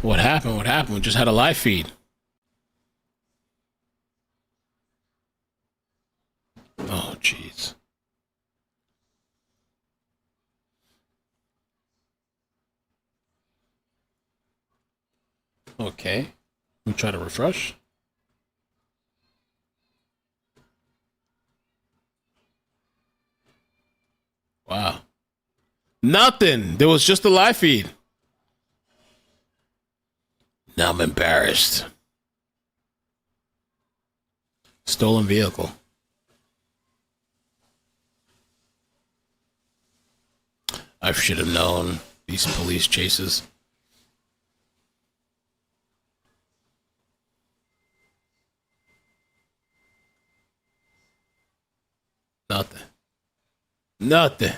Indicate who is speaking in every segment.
Speaker 1: What happened? What happened? We just had a live feed. Oh, jeez. Okay. Let me try to refresh. Wow. Nothing. There was just a live feed. Now I'm embarrassed. Stolen vehicle. I should have known these police chases. Nothing. Nothing.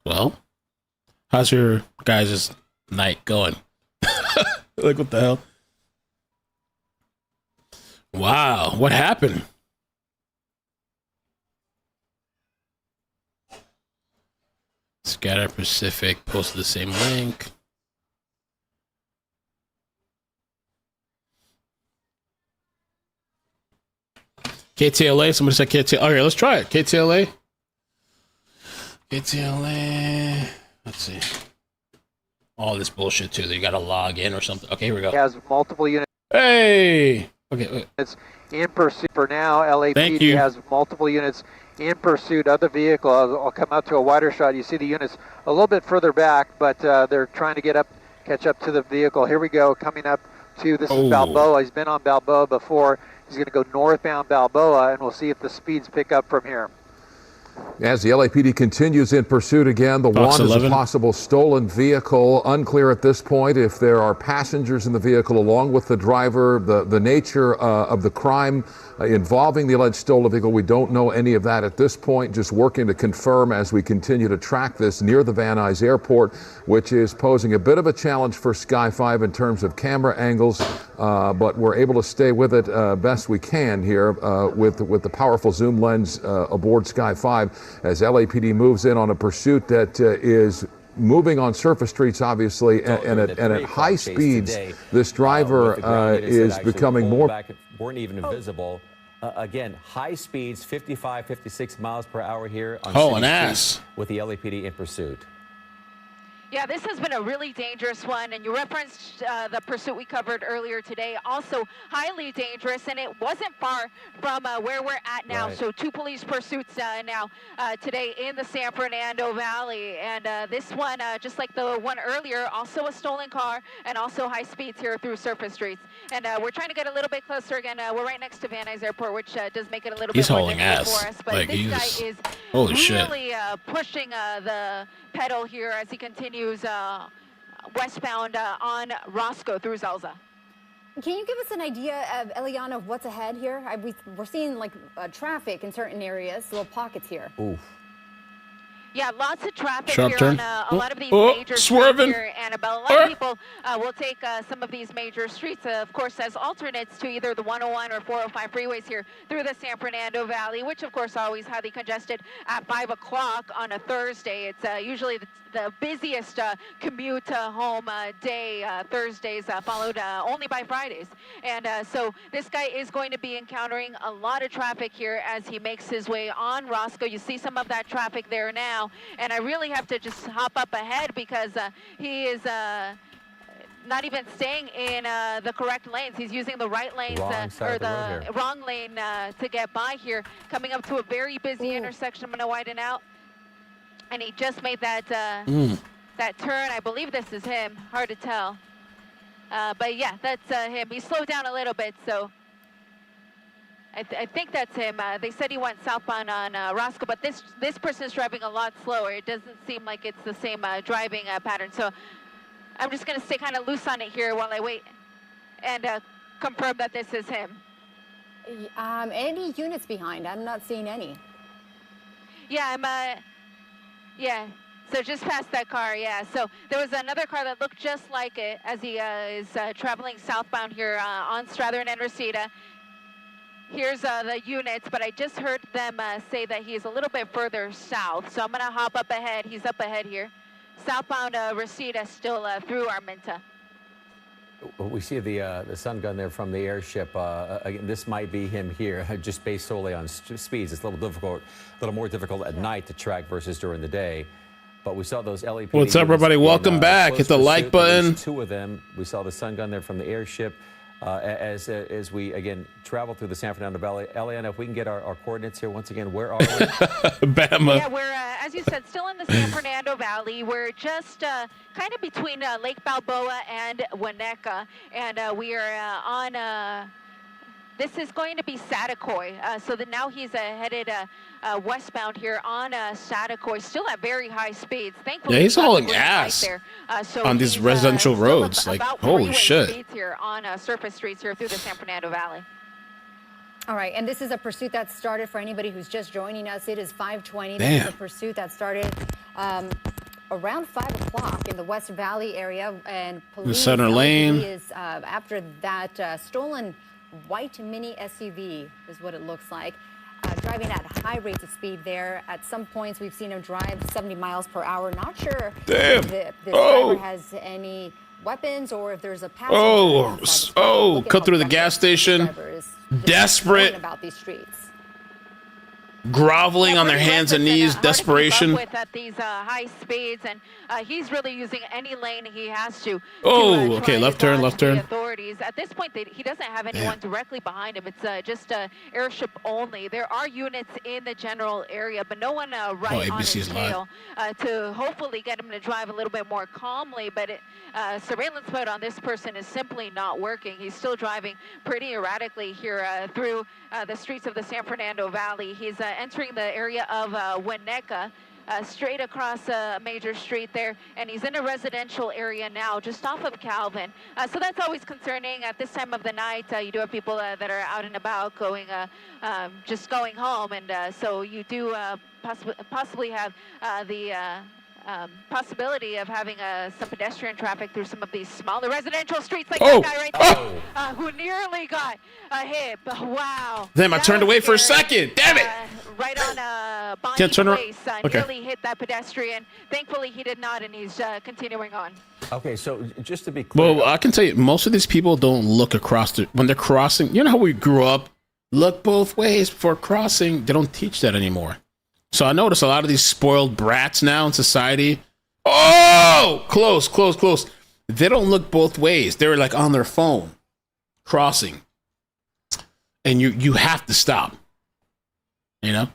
Speaker 1: Well, how's your guys' night going? Like, what the hell? Wow, what happened? Scatter Pacific posted the same link. KTLA, somebody said KTLA. Okay, let's try it. KTLA. KTLA. Let's see. All this bullshit too. That you gotta log in or something. Okay, here we go.
Speaker 2: It has multiple units.
Speaker 1: Hey. Okay.
Speaker 2: It's in pursuit for now. LAPD has multiple units in pursuit of the vehicle. I'll come out to a wider shot. You see the units a little bit further back, but they're trying to catch up to the vehicle. Here we go, coming up to this is Balboa. He's been on Balboa before. He's going to go northbound Balboa, and we'll see if the speeds pick up from here.
Speaker 3: As the LAPD continues in pursuit again, the one is a possible stolen vehicle. Unclear at this point if there are passengers in the vehicle along with the driver. The nature of the crime involving the alleged stolen vehicle, we don't know any of that at this point. Just working to confirm as we continue to track this near the Van Nuys Airport, which is posing a bit of a challenge for Sky 5 in terms of camera angles, but we're able to stay with it best we can here with the powerful zoom lens aboard Sky 5 as LAPD moves in on a pursuit that is moving on surface streets, obviously, and at high speeds. This driver is becoming more...
Speaker 4: Weren't even visible. Again, high speeds, 55, 56 miles per hour here on
Speaker 1: an
Speaker 4: streets with the LAPD in pursuit.
Speaker 5: Yeah, this has been a really dangerous one, and you referenced the pursuit we covered earlier today. Also highly dangerous, and it wasn't far from where we're at now. Right. So 2 police pursuits now today in the San Fernando Valley. And this one, just like the one earlier, also a stolen car and also high speeds here through surface streets. And we're trying to get a little bit closer again. We're right next to Van Nuys Airport, which does make it a little bit more difficult for us. But like this guy is really pushing the pedal here as he continues westbound on Roscoe through Zelza.
Speaker 6: Can you give us an idea of, Eliana, of what's ahead here? We're seeing like traffic in certain areas, little pockets here.
Speaker 4: Oof.
Speaker 5: Yeah, lots of traffic
Speaker 1: Sharp
Speaker 5: here
Speaker 1: turn.
Speaker 5: on a lot of these major streets here, Annabelle. A lot of people will take some of these major streets, of course, as alternates to either the 101 or 405 freeways here through the San Fernando Valley, which, of course, always highly congested at 5 o'clock on a Thursday. It's usually the busiest commute home day, Thursdays, followed only by Fridays. And so this guy is going to be encountering a lot of traffic here as he makes his way on Roscoe. You see some of that traffic there now. And I really have to just hop up ahead because he is not even staying in the correct lanes. He's using the right lanes or the wrong lane to get by here. Coming up to a very busy intersection. I'm going to widen out. And he just made that that turn. I believe this is him. Hard to tell. But yeah, that's him. He slowed down a little bit, so I think that's him. They said he went southbound on Roscoe, but this person is driving a lot slower. It doesn't seem like it's the same driving pattern. So I'm just going to stay kind of loose on it here while I wait and confirm that this is him.
Speaker 6: Any units behind? I'm not seeing any.
Speaker 5: Yeah, yeah. So just past that car, yeah. So there was another car that looked just like it as he is traveling southbound here on Strathern and Reseda. Here's the units, but I just heard them say that he's a little bit further south. So I'm going to hop up ahead. He's up ahead here. Southbound Reseda still through Arminta.
Speaker 4: We see the sun gun there from the airship. Again, this might be him here, just based solely on speeds. It's a little more difficult at night to track versus during the day. But we saw those LAPD.
Speaker 1: What's up, everybody? Welcome back. Hit the like button.
Speaker 4: Two of them. We saw the sun gun there from the airship. As we, again, travel through the San Fernando Valley. Eliana, if we can get our coordinates here once again, where are we?
Speaker 1: Bama.
Speaker 5: Yeah, we're, as you said, still in the San Fernando Valley. We're just kind of between Lake Balboa and Winnetka, and we are on... This is going to be Saticoy, so that now he's headed westbound here on Saticoy, still at very high speeds. Thankfully,
Speaker 1: yeah, he's hauling ass on these residential roads. Like, holy shit.
Speaker 5: Speeds here on surface streets here through the San Fernando Valley.
Speaker 6: All right, and this is a pursuit that started for anybody who's just joining us. It is 5:20.
Speaker 1: Damn.
Speaker 6: This is a pursuit that started around 5 o'clock in the West Valley area, and police
Speaker 1: the center lane
Speaker 6: is after that stolen white mini SUV is what it looks like. Driving at high rates of speed there. At some points, we've seen him drive 70 miles per hour. Not sure if this driver has any weapons or if there's a passenger.
Speaker 1: Cut through the gas station. Desperate.
Speaker 6: About these streets.
Speaker 1: Groveling on their hands and knees, desperation.
Speaker 5: With at these high speeds, and he's really using any lane he has to.
Speaker 1: Okay, left turn, left turn.
Speaker 5: Authorities at this point, he doesn't have anyone directly behind him. It's just airship only. There are units in the general area, but no one right on his tail to hopefully get him to drive a little bit more calmly. But surveillance mode on this person is simply not working. He's still driving pretty erratically here through the streets of the San Fernando Valley. He's entering the area of Winnetka, straight across a major street there, and he's in a residential area now, just off of Calvin. So that's always concerning at this time of the night. You do have people that are out and about going, just going home, and so you do possibly have the possibility of having some pedestrian traffic through some of these smaller residential streets, like that guy right there, who nearly got hit. Wow.
Speaker 1: Damn, I turned away for a second. Damn it.
Speaker 5: Right on Bonnie Place, nearly hit that pedestrian. Thankfully, he did not, and he's continuing on.
Speaker 4: Okay, so just to be clear.
Speaker 1: Well, I can tell you, most of these people don't look across when they're crossing. You know how we grew up? Look both ways before crossing. They don't teach that anymore. So I notice a lot of these spoiled brats now in society. Oh, close. They don't look both ways. They're like on their phone, crossing. And you have to stop. You know?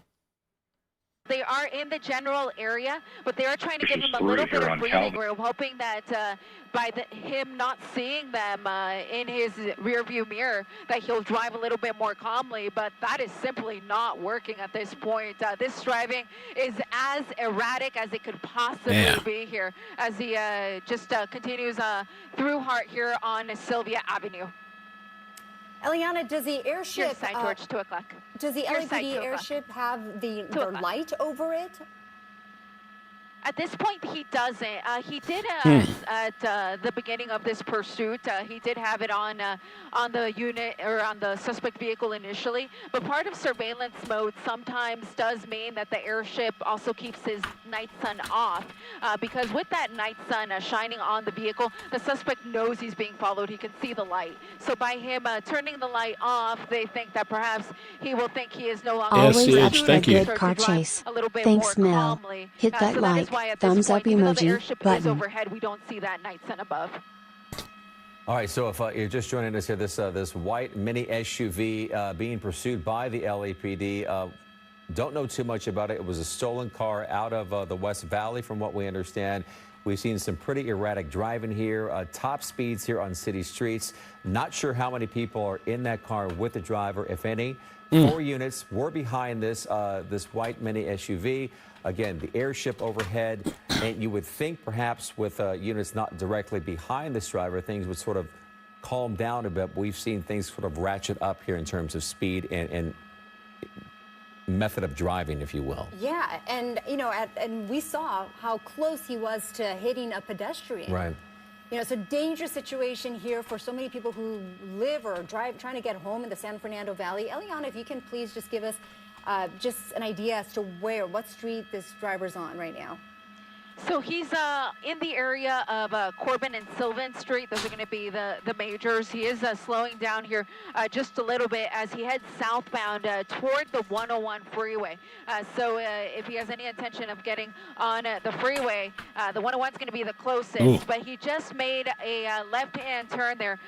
Speaker 5: They are in the general area, but they are trying to give him a little bit of breathing room, hoping that by him not seeing them in his rearview mirror, that he'll drive a little bit more calmly, but that is simply not working at this point. This driving is as erratic as it could possibly be here, as he just continues through Hart here on Sylvia Avenue.
Speaker 6: Eliana, does the airship...
Speaker 5: Your side, George, 2 o'clock.
Speaker 6: Does the LAPD airship have the light over it?
Speaker 5: At this point, he doesn't. He did at the beginning of this pursuit. He did have it on the unit or on the suspect vehicle initially. But part of surveillance mode sometimes does mean that the airship also keeps his night sun off, because with that night sun shining on the vehicle, the suspect knows he's being followed. He can see the light. So by him turning the light off, they think that perhaps he will think he is no longer.
Speaker 7: Always up for a good car chase. Thanks, Mel. Hit that like, thumbs up emoji button.
Speaker 5: Overhead, we don't see that night sun above.
Speaker 4: All right, so if you're just joining us here, this white mini SUV being pursued by the LAPD. Don't know too much about it. It was a stolen car out of the West Valley, from what we understand. We've seen some pretty erratic driving here, top speeds here on city streets. Not sure how many people are in that car with the driver, if any. 4 units were behind this white mini SUV. Again, the airship overhead, and you would think perhaps with units not directly behind this driver, things would sort of calm down a bit. We've seen things sort of ratchet up here in terms of speed and method of driving, if you will.
Speaker 6: Yeah, and you know, and we saw how close he was to hitting a pedestrian.
Speaker 4: Right.
Speaker 6: You know, it's a dangerous situation here for so many people who live or drive, trying to get home in the San Fernando Valley. Eliana, if you can please just give us just an idea as to what street this driver's on right now.
Speaker 5: So he's in the area of Corbin and Sylvan Street. Those are going to be the majors. He is slowing down here just a little bit as he heads southbound toward the 101 freeway. So if he has any intention of getting on the freeway, the 101 is going to be the closest. Ooh. But he just made a left-hand turn there,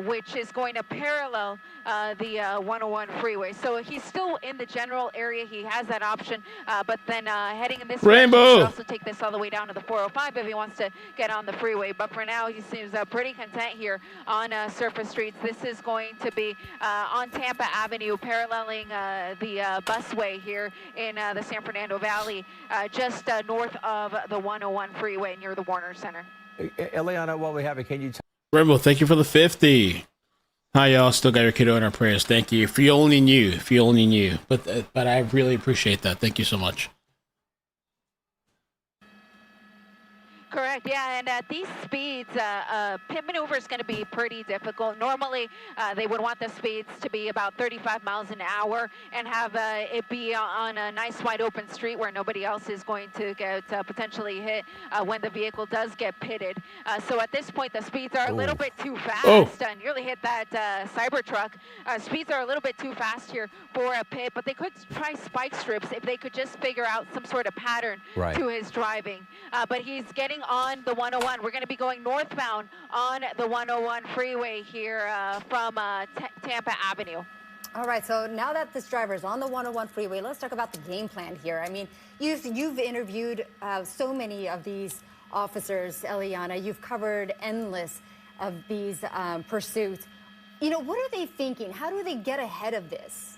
Speaker 5: which is going to parallel the 101 freeway. So he's still in the general area. He has that option. But then heading in this direction, he can also take this all the way down to the 405 if he wants to get on the freeway. But for now, he seems pretty content here on surface streets. This is going to be on Tampa Avenue, paralleling the busway here in the San Fernando Valley, just north of the 101 freeway near the Warner Center.
Speaker 4: Eliana, while we have it, can you...
Speaker 1: Rainbow, thank you for the 50. Hi, y'all. Still got your kiddo in our prayers. Thank you. If you only knew. If you only knew. But I really appreciate that. Thank you so much.
Speaker 5: Correct, yeah, and at these speeds, pit maneuver is going to be pretty difficult. Normally, they would want the speeds to be about 35 miles an hour and have it be on a nice wide open street where nobody else is going to get potentially hit when the vehicle does get pitted. So at this point, the speeds are a little bit too fast. Nearly hit that Cybertruck. Speeds are a little bit too fast here for a pit, but they could try spike strips if they could just figure out some sort of pattern to his driving. But he's getting on the 101. We're going to be going northbound on the 101 freeway here from Tampa Avenue.
Speaker 6: All right, so now that this driver is on the 101 freeway, let's talk about the game plan here. I mean, you've interviewed so many of these officers, Eliana. You've covered endless of these pursuits. You know, what are they thinking? How do they get ahead of this?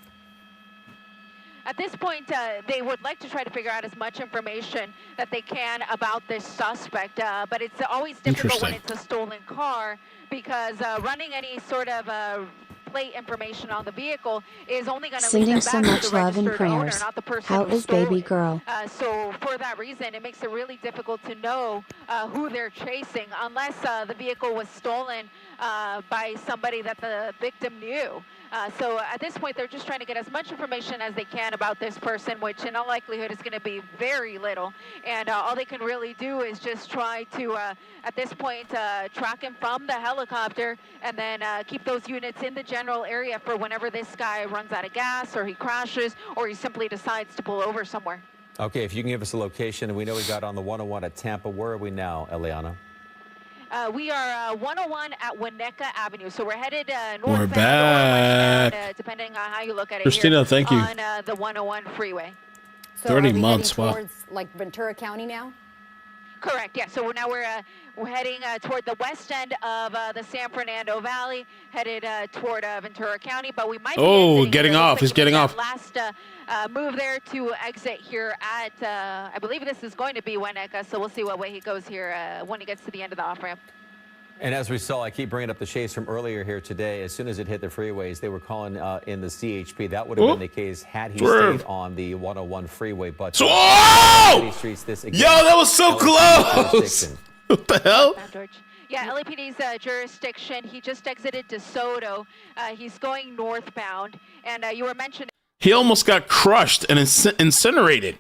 Speaker 5: At this point, they would like to try to figure out as much information that they can about this suspect, but it's always difficult when it's a stolen car because running any sort of plate information on the vehicle is only going to
Speaker 7: sending so much love and prayers. How is baby girl?
Speaker 5: So for that reason, it makes it really difficult to know who they're chasing unless the vehicle was stolen by somebody that the victim knew. So at this point, they're just trying to get as much information as they can about this person, which in all likelihood is going to be very little. And all they can really do is just try to, at this point, track him from the helicopter and then keep those units in the general area for whenever this guy runs out of gas or he crashes or he simply decides to pull over somewhere.
Speaker 4: Okay, if you can give us a location. We know we got on the 101 at Tampa. Where are we now, Eliana?
Speaker 5: We are 101 at Winnetka Avenue, so we're headed northbound.
Speaker 1: We're back.
Speaker 5: Depending on how you look at it.
Speaker 1: Christina,
Speaker 5: here,
Speaker 1: thank you.
Speaker 5: On the 101 freeway.
Speaker 6: So
Speaker 1: 30 months.
Speaker 6: Wow. Towards like Ventura County now?
Speaker 5: Correct. Yeah. So now we're heading toward the west end of the San Fernando Valley, headed toward Ventura County. But we might.
Speaker 1: Oh, getting off. He's getting off.
Speaker 5: Last move there to exit here at. I believe this is going to be Winnetka. So we'll see what way he goes here when he gets to the end of the off ramp.
Speaker 4: And as we saw, I keep bringing up the chase from earlier here today. As soon as it hit the freeways, they were calling in the CHP. That would have been the case had he stayed on the 101 freeway. But streets, this again,
Speaker 1: yo, that was so close. What the hell?
Speaker 5: Yeah, LAPD's jurisdiction. He just exited DeSoto. He's going northbound. And you were mentioning.
Speaker 1: He almost got crushed and incinerated.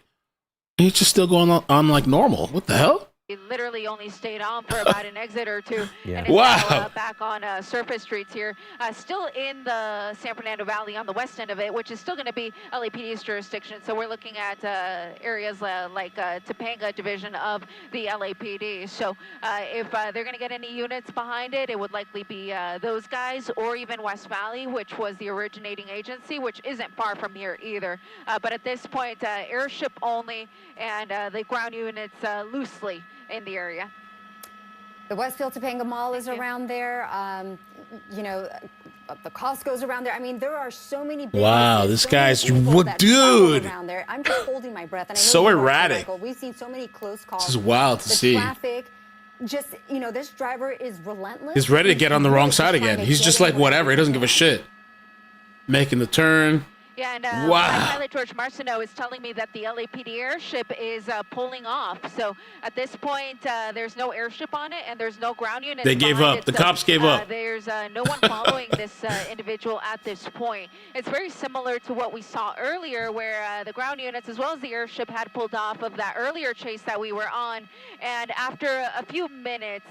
Speaker 1: He's just still going on like normal. What the hell?
Speaker 5: He literally only stayed on for about an exit or two.
Speaker 4: Yeah.
Speaker 5: And is now, back on surface streets here. Still in the San Fernando Valley on the west end of it, which is still going to be LAPD's jurisdiction. So we're looking at areas like Topanga division of the LAPD. So if they're going to get any units behind it, it would likely be those guys or even West Valley, which was the originating agency, which isn't far from here either. But at this point, airship only and the ground units loosely in the area.
Speaker 6: The Westfield Topanga Mall is around there. You know, the Costco's around there. I mean, there are so many businesses.
Speaker 1: Wow, this guy's what, dude?
Speaker 6: Around there. I'm just holding my breath. And I know
Speaker 1: so erratic.
Speaker 6: We've seen so many close calls.
Speaker 1: This is wild to see.
Speaker 6: Traffic, just, you know, this driver is relentless.
Speaker 1: He's ready to get on the wrong side again. He's just like, whatever. He doesn't give a shit. Making the turn.
Speaker 5: Yeah, and
Speaker 1: wow.
Speaker 5: Pilot George Marcineau is telling me that the LAPD airship is pulling off. So at this point, there's no airship on it, and there's no ground units.
Speaker 1: They gave up.
Speaker 5: It.
Speaker 1: The cops gave up.
Speaker 5: There's no one following this individual at this point. It's very similar to what we saw earlier, where the ground units as well as the airship had pulled off of that earlier chase that we were on. And after a few minutes,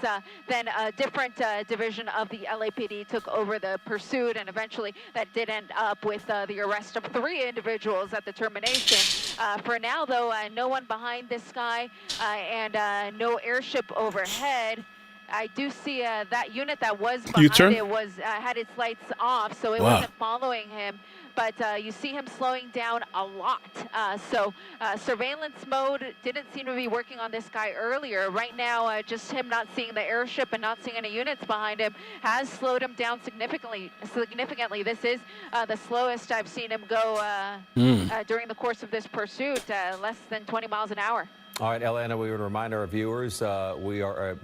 Speaker 5: then a different division of the LAPD took over the pursuit, and eventually that did end up with the arrest of 3 individuals at the termination. For now, though, no one behind this guy and no airship overhead. I do see that unit that was behind it was had its lights off, so it wasn't following him. But you see him slowing down a lot. So surveillance mode didn't seem to be working on this guy earlier. Right now, just him not seeing the airship and not seeing any units behind him has slowed him down significantly. This is the slowest I've seen him go during the course of this pursuit, less than 20 miles an hour.
Speaker 4: All right, Elena, we would remind our viewers, we are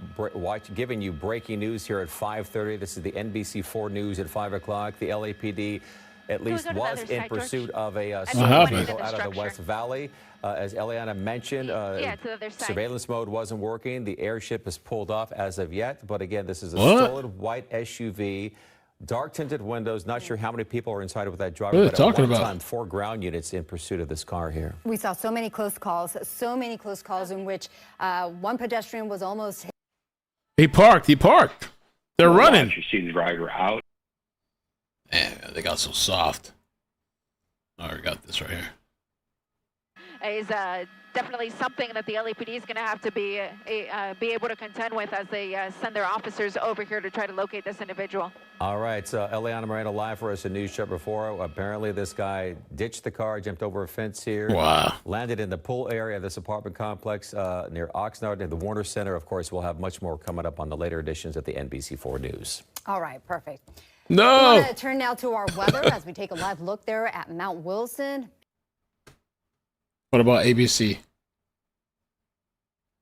Speaker 4: giving you breaking news here at 5:30. This is the NBC4 News at 5 o'clock. The LAPD at least was in pursuit of a vehicle out of the West Valley. As Eliana mentioned, surveillance mode wasn't working. The airship is pulled off as of yet. But again, this is a stolen white SUV, dark tinted windows. Not sure how many people are inside with that driver.
Speaker 1: What are you talking about?
Speaker 4: 4 ground units in pursuit of this car here.
Speaker 6: We saw so many close calls in which one pedestrian was almost hit.
Speaker 1: He parked. They're running.
Speaker 8: You see the driver out.
Speaker 1: Man, they got so soft. Oh, I got this right here.
Speaker 5: Is definitely something that the LAPD is going to have to be able to contend with as they send their officers over here to try to locate this individual.
Speaker 4: All right, so Eliana Moreno live for us at News Shut before. Apparently, this guy ditched the car, jumped over a fence here.
Speaker 1: Wow.
Speaker 4: Landed in the pool area of this apartment complex near Oxnard and the Warner Center. Of course, we'll have much more coming up on the later editions of the NBC4 News.
Speaker 6: All right, perfect.
Speaker 1: No.
Speaker 6: We want to turn now to our weather as we take a live look there at Mount Wilson.
Speaker 1: What about ABC?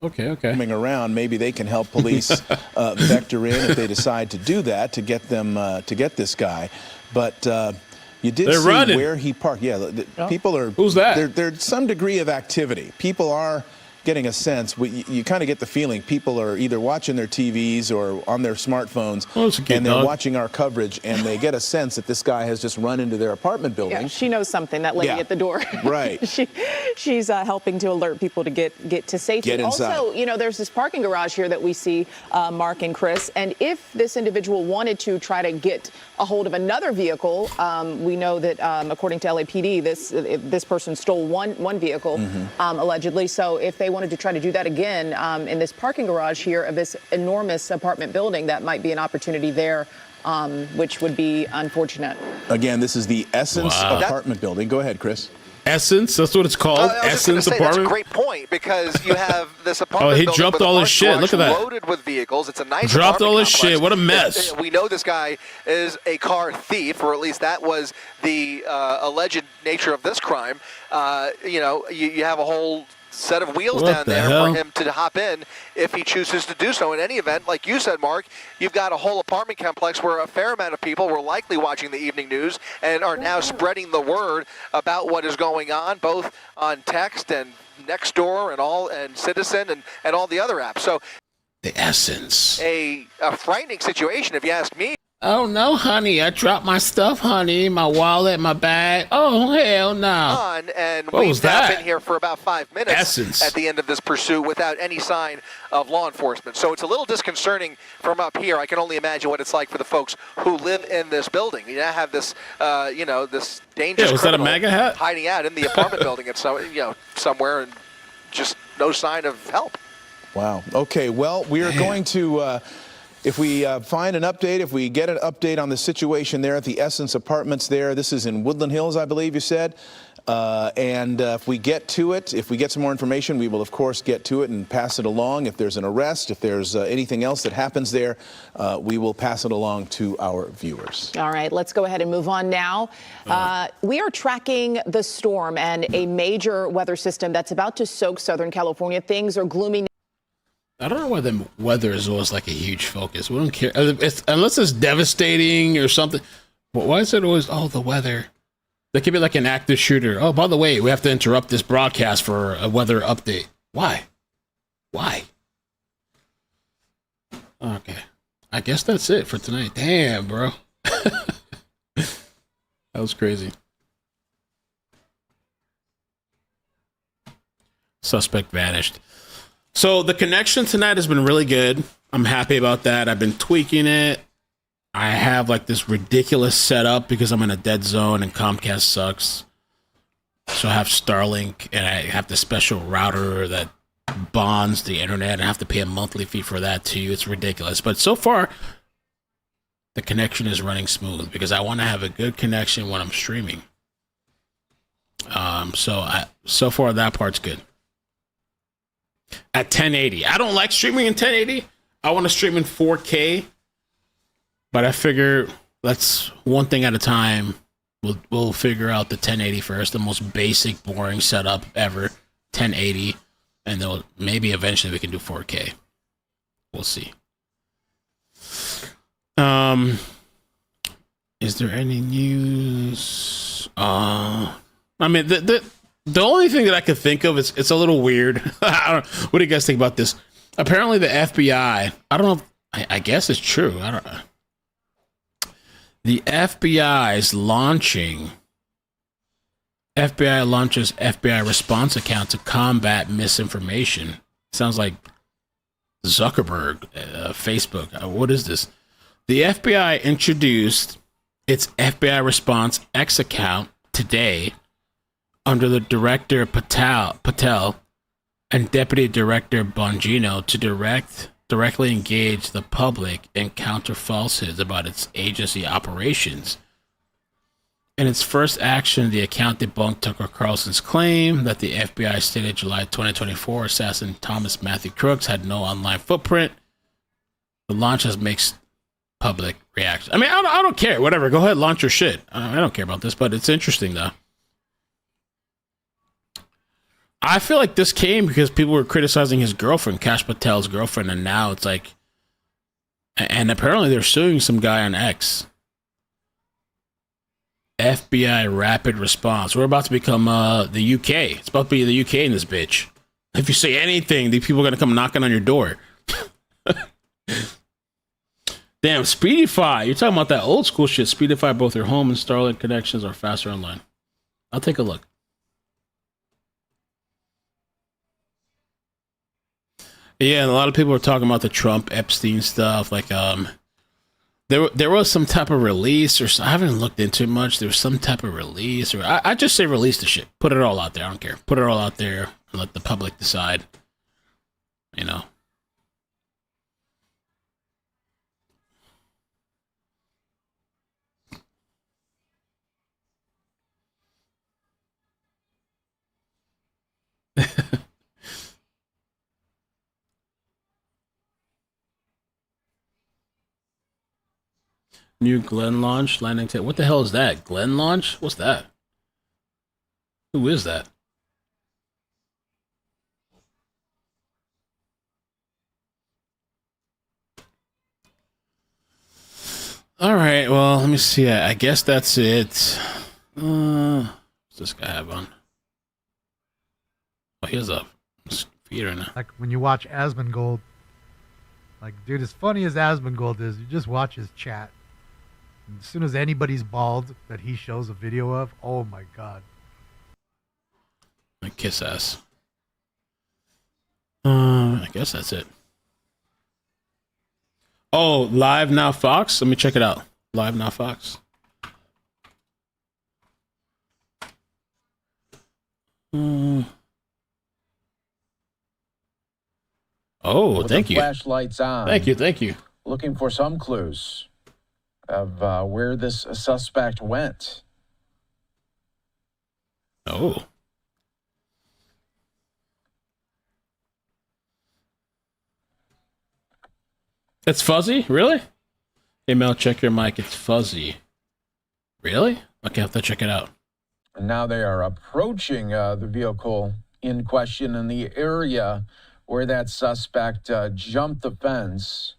Speaker 1: Okay.
Speaker 9: Coming around, maybe they can help police vector in if they decide to do that to get them to get this guy. But you did see
Speaker 1: running.
Speaker 9: Where he parked. Yeah, people are.
Speaker 1: Who's that?
Speaker 9: There's some degree of activity. People are getting a sense. You kind of get the feeling people are either watching their TVs or on their smartphones, and they're watching our coverage, and they get a sense that this guy has just run into their apartment building.
Speaker 10: Yeah, she knows something, that lady at the door.
Speaker 9: Right.
Speaker 10: She's helping to alert people to get to safety.
Speaker 9: Get inside.
Speaker 10: Also, there's this parking garage here that we see, Mark and Chris, and if this individual wanted to try to get a hold of another vehicle, we know that according to LAPD, this person stole one vehicle, allegedly. So if they wanted to try to do that again in this parking garage here of this enormous apartment building, that might be an opportunity there, which would be unfortunate.
Speaker 9: Again, this is the Essence apartment building. Go ahead, Chris.
Speaker 1: Essence, that's what it's called. Essence apartment.
Speaker 11: That's a great point because you have this apartment.
Speaker 1: Oh, he dropped all his shit. Look at that.
Speaker 11: Loaded with vehicles. It's a nice.
Speaker 1: Dropped all his shit. What a mess.
Speaker 11: We know this guy is a car thief, or at least that was the alleged nature of this crime. You have a whole set of wheels down there for him to hop in if he chooses to do so. In any event, like you said, Mark, you've got a whole apartment complex where a fair amount of people were likely watching the evening news and are now spreading the word about what is going on, both on text and Nextdoor and Citizen and all the other apps. So
Speaker 1: the Essence.
Speaker 11: A frightening situation, if you ask me.
Speaker 1: Oh, no, honey. I dropped my stuff, honey. My wallet, my bag. Oh, hell no.
Speaker 11: And we've now been here for about 5 minutes
Speaker 1: Essence.
Speaker 11: At the end of this pursuit without any sign of law enforcement. So it's a little disconcerting from up here. I can only imagine what it's like for the folks who live in this building. You now have this, this dangerous
Speaker 1: was that a MAGA hat?
Speaker 11: hiding out in the apartment building at somewhere and just no sign of help.
Speaker 9: Wow. Okay, well, we are going to... If we find an update, if we get an update on the situation there at the Essence Apartments there, this is in Woodland Hills, I believe you said, and if we get to it, if we get some more information, we will, of course, get to it and pass it along. If there's an arrest, if there's anything else that happens there, we will pass it along to our viewers.
Speaker 10: All right, let's go ahead and move on now. We are tracking the storm and a major weather system that's about to soak Southern California. Things are gloomy.
Speaker 1: I don't know why the weather is always like a huge focus. We don't care unless it's devastating or something. But why is it always the weather? They could be like an active shooter. Oh, by the way, we have to interrupt this broadcast for a weather update. Why? Okay. I guess that's it for tonight. Damn, bro. That was crazy. Suspect vanished. So the connection tonight has been really good. I'm happy about that. I've been tweaking it. I have like this ridiculous setup because I'm in a dead zone and Comcast sucks. So I have Starlink and I have the special router that bonds the internet. I have to pay a monthly fee for that too. It's ridiculous. But so far, the connection is running smooth because I want to have a good connection when I'm streaming. So far that part's good. At 1080. I don't like streaming in 1080. I want to stream in 4K. But I figure let's one thing at a time. We'll figure out the 1080 first, the most basic, boring setup ever. 1080. And then maybe eventually we can do 4K. We'll see. Is there any news? I mean, the only thing that I could think of is it's a little weird. What do you guys think about this? Apparently, the FBI. I don't know. I guess it's true. I don't know. The FBI is launching. FBI launches FBI response account to combat misinformation. Sounds like Zuckerberg, Facebook. What is this? The FBI introduced its FBI Response X account today under the Director Patel and Deputy Director Bongino to directly engage the public and counter falsehoods about its agency operations. In its first action, the account debunked Tucker Carlson's claim that the FBI stated July 2024 assassin Thomas Matthew Crooks had no online footprint. The launch has mixed public reaction. I mean, I don't care. Whatever. Go ahead, launch your shit. I don't care about this, but it's interesting, though. I feel like this came because people were criticizing his girlfriend, Kash Patel's girlfriend, and now it's like... And apparently they're suing some guy on X. FBI Rapid Response. We're about to become the UK. It's about to be the UK in this bitch. If you say anything, these people are going to come knocking on your door. Damn, Speedify. You're talking about that old school shit. Speedify, both your home and Starlink connections are faster online. I'll take a look. Yeah, and a lot of people are talking about the Trump Epstein stuff. Like, there was some type of release, or I haven't looked into it much. There was some type of release, or I just say release the shit. Put it all out there. I don't care. Put it all out there and let the public decide. You know. New Glen launch landing tip. What the hell is that? Glen launch? What's that? Who is that? All right. Well, let me see. I guess that's it. What's this guy have on? Oh, he has a feed right now.
Speaker 8: Like when you watch Asmongold, like, dude, as funny as Asmongold is, you just watch his chat. As soon as anybody's bald that he shows a video of, oh my god.
Speaker 1: My kiss ass. I guess that's it. Oh, Live Now Fox? Let me check it out. Live Now Fox. Oh, thank you.
Speaker 12: Flashlights on.
Speaker 1: Thank you.
Speaker 12: Looking for some clues of where this suspect went.
Speaker 1: Oh. It's fuzzy? Really? Hey, Mel, check your mic. It's fuzzy. Really? Okay, I have to check it out.
Speaker 12: And now they are approaching the vehicle in question in the area where that suspect jumped the fence.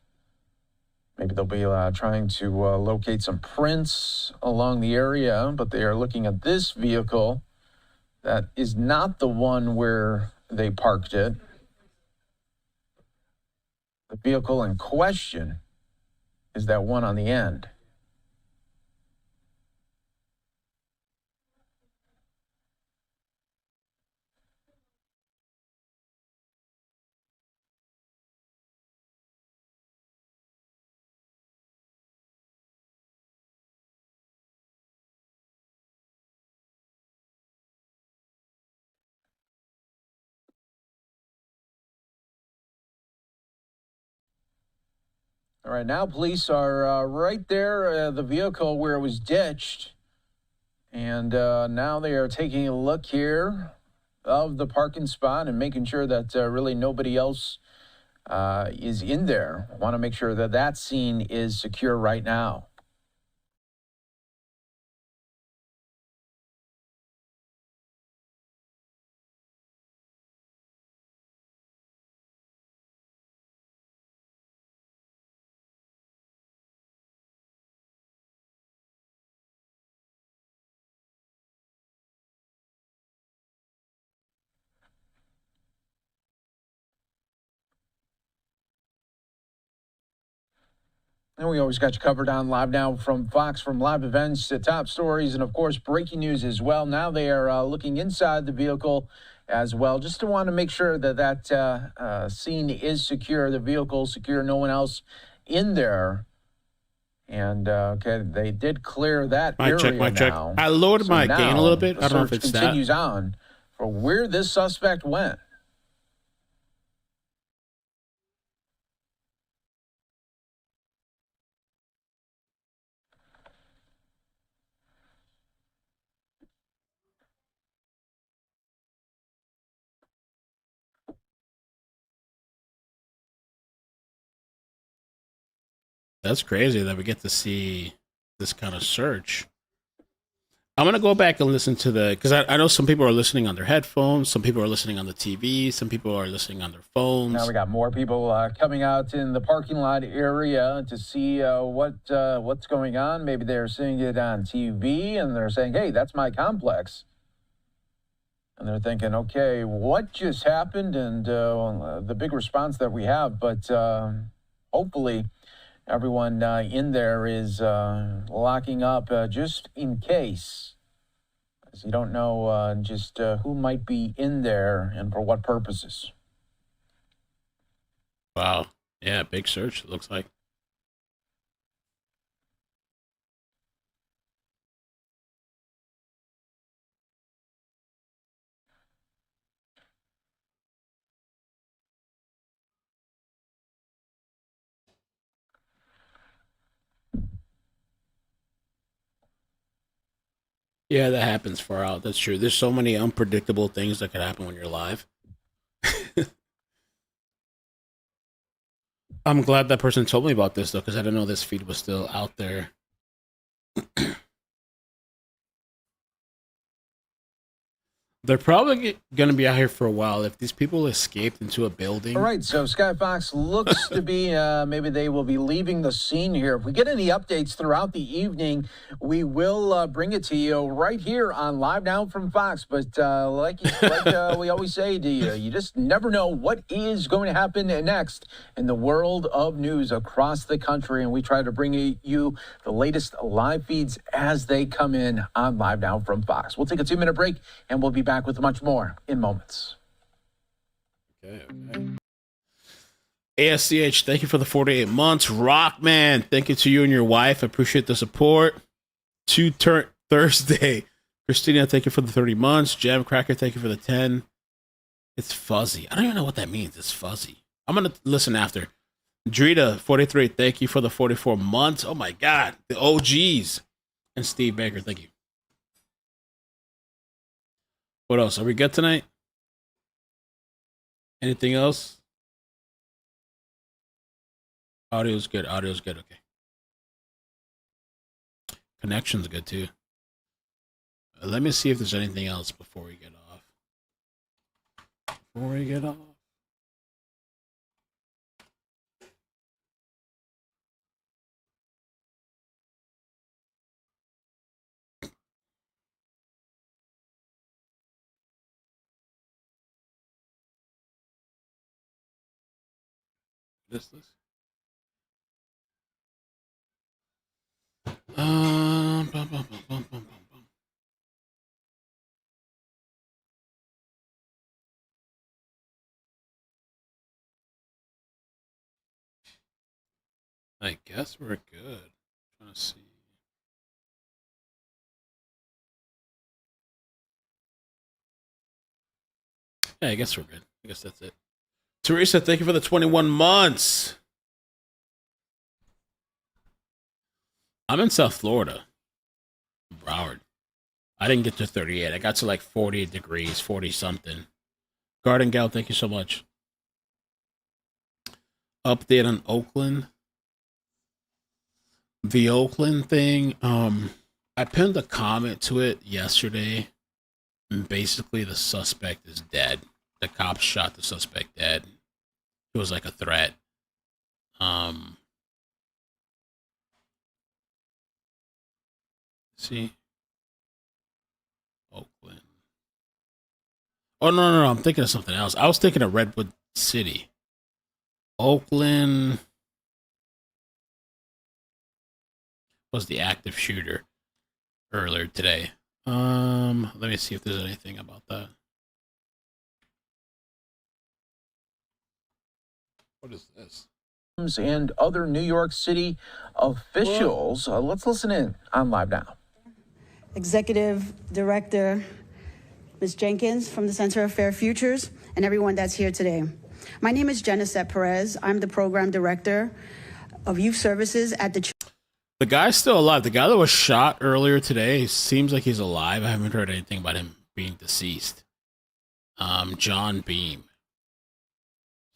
Speaker 12: Maybe they'll be trying to locate some prints along the area, but they are looking at this vehicle. That is not the one where they parked it. The vehicle in question is that one on the end. All right, now police are right there, the vehicle where it was ditched. And now they are taking a look here of the parking spot and making sure that really nobody else is in there. I want to make sure that that scene is secure right now. And we always got you covered on Live Now from Fox, from live events to top stories, and of course, breaking news as well. Now they are looking inside the vehicle as well, just to want to make sure that that scene is secure, the vehicle secure, no one else in there. And okay, they did clear that area now.
Speaker 1: I lowered my gain a little bit. I don't know if it's that.
Speaker 12: Continues on for where this suspect went.
Speaker 1: That's crazy that we get to see this kind of search. I'm going to go back and listen to because I know some people are listening on their headphones. Some people are listening on the TV. Some people are listening on their phones.
Speaker 12: Now we got more people coming out in the parking lot area to see what's going on. Maybe they're seeing it on TV and they're saying, hey, that's my complex. And they're thinking, okay, what just happened? And the big response that we have, but hopefully everyone in there is locking up just in case. Because you don't know just who might be in there and for what purposes.
Speaker 1: Wow. Yeah, big search, it looks like. Yeah, that happens far out. That's true. There's so many unpredictable things that could happen when you're live. I'm glad that person told me about this, though, because I didn't know this feed was still out there. They're probably going to be out here for a while if these people escaped into a building.
Speaker 12: All right, so Skyfox looks to be, maybe they will be leaving the scene here. If we get any updates throughout the evening, we will bring it to you right here on Live Now from Fox. But like we always say to you, you just never know what is going to happen next in the world of news across the country. And we try to bring you the latest live feeds as they come in on Live Now from Fox. We'll take a 2-minute break and we'll be back with much more in moments.
Speaker 1: Okay. ASCH, thank you for the 48 months. Rockman, thank you to you and your wife. I appreciate the support. Thursday. Christina, thank you for the 30 months. Jam Cracker, thank you for the 10. It's fuzzy. I don't even know what that means. It's fuzzy. I'm going to listen after. Drita, 43, thank you for the 44 months. Oh my God. The OGs. And Steve Baker, thank you. What else? Are we good tonight? Anything else? Audio's good. Audio's good. Okay. Connection's good too. Let me see if there's anything else before we get off. This. Bum, bum, bum, bum, bum, bum. I guess we're good. Trying to see. Yeah, I guess we're good. I guess that's it. Teresa, thank you for the 21 months. I'm in South Florida, Broward. I didn't get to 38. I got to like 40 degrees, 40 something. Garden Gal, thank you so much. Update on Oakland. The Oakland thing. I pinned a comment to it yesterday. And basically, the suspect is dead. The cops shot the suspect dead. It was like a threat. See? Oakland. Oh, no. I'm thinking of something else. I was thinking of Redwood City. Oakland was the active shooter earlier today. Let me see if there's anything about that. What is this?
Speaker 12: And other New York City officials. Let's listen in on Live Now.
Speaker 13: Executive Director Ms. Jenkins from the Center of Fair Futures, and everyone that's here today. My name is Genesette Perez. I'm the Program Director of Youth Services at the
Speaker 1: guy's still alive. The guy that was shot earlier today seems like he's alive. I haven't heard anything about him being deceased. John Beam.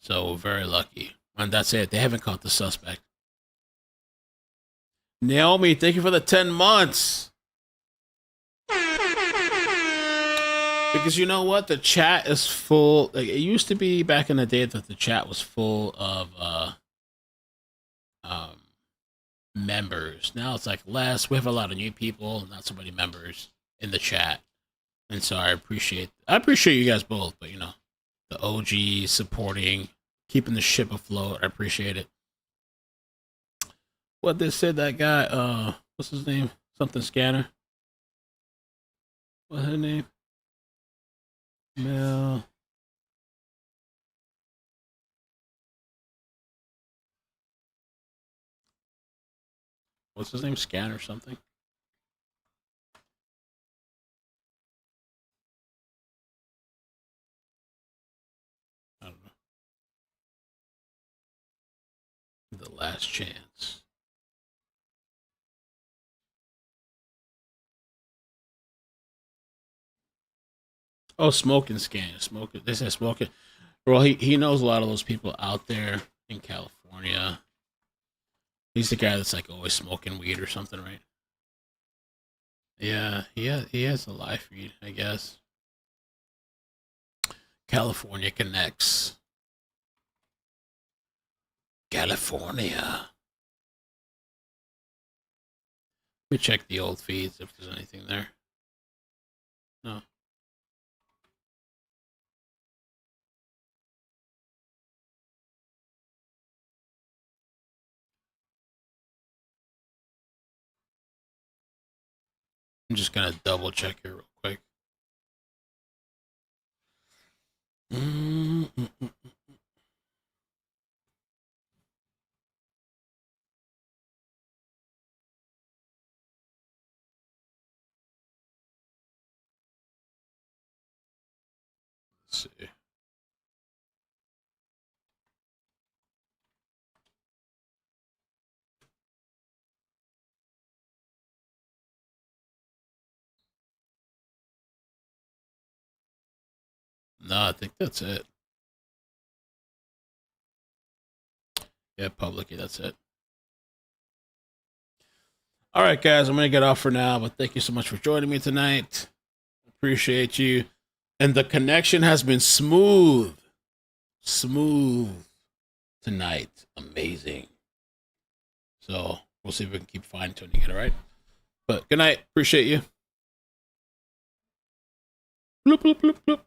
Speaker 1: So very lucky. And that's it. They haven't caught the suspect. Naomi, thank you for the 10 months. Because you know what? The chat is full. Like, it used to be back in the day that the chat was full of members. Now it's like less. We have a lot of new people, not so many members in the chat. And so I appreciate you guys both, but you know, the OG supporting, keeping the ship afloat. I appreciate it. What they said, that guy, what's his name? Something Scanner. What's his name? Mel. What's his name? Scanner something? I don't know. The Last Chance. Oh, Smoking Scan. Smoking. They said Smoking. Well, he knows a lot of those people out there in California. He's the guy that's like always smoking weed or something, right? Yeah, he has a live feed, I guess. California Connects. California. Let me check the old feeds if there's anything there. No. I'm just gonna double check here real quick. Let's see. No, I think that's it. Yeah, publicly, that's it. All right, guys, I'm going to get off for now, but thank you so much for joining me tonight. Appreciate you. And the connection has been smooth. Smooth tonight. Amazing. So we'll see if we can keep fine-tuning it, all right? But good night. Appreciate you. Bloop, bloop, bloop, bloop.